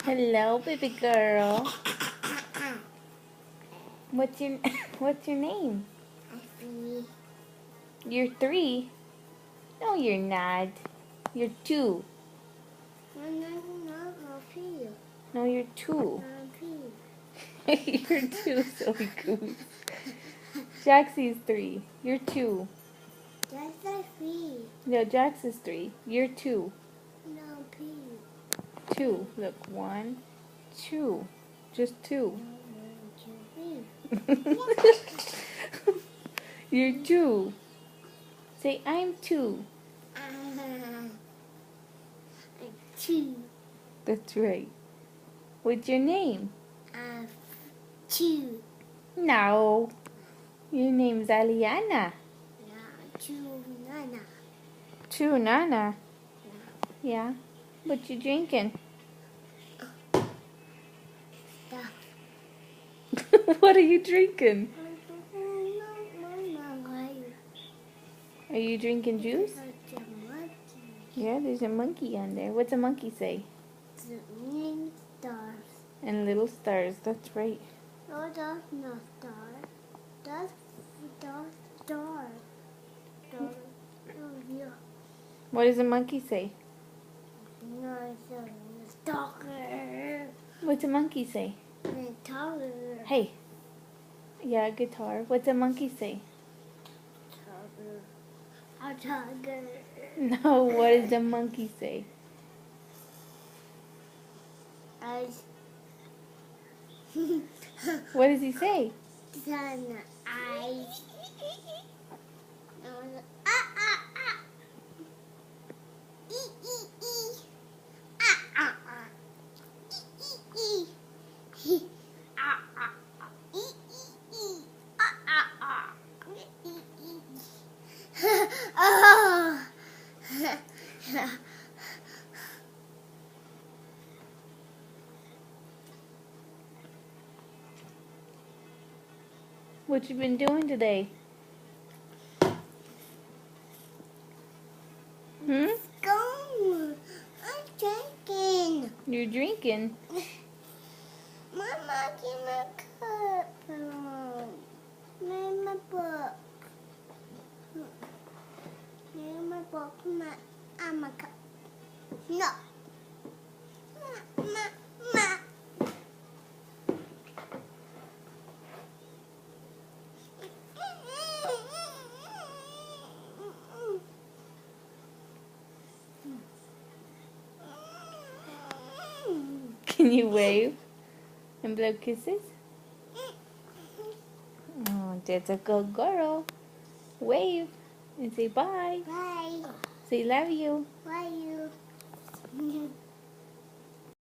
Hello, baby girl. What's your What's your name? You're 3. No, you're not. You're 2. No, you're 2. You're 2, silly goose. Jaxie's 3. You're 2. No, Jax is 3. You're 2. 2. Look, 1, 2. Just 2. You're 2. Say, I'm 2. That's right. What's your name? No. Your name's Aliana. Nana. Yeah. What you drinking? What are you drinking? Are you drinking juice? Yeah, there's a monkey on there. What's a monkey say? Stars. And little stars. That's right. No, that's not star. That's star. Oh, yeah. What does a monkey say? No, it's a stalker. What's a monkey say? Taller. Hey. Yeah, guitar. What's a monkey say? A tiger. No, what does the monkey say? What does he say? Sun eyes. What you been doing today? Go. I'm drinking. You're drinking. Mama, give me a cup. Name my book. Name my book. I'm a cup. No. Ma. Can you wave and blow kisses? Oh, that's a good girl. Wave and say bye. Bye. Say love you. Bye.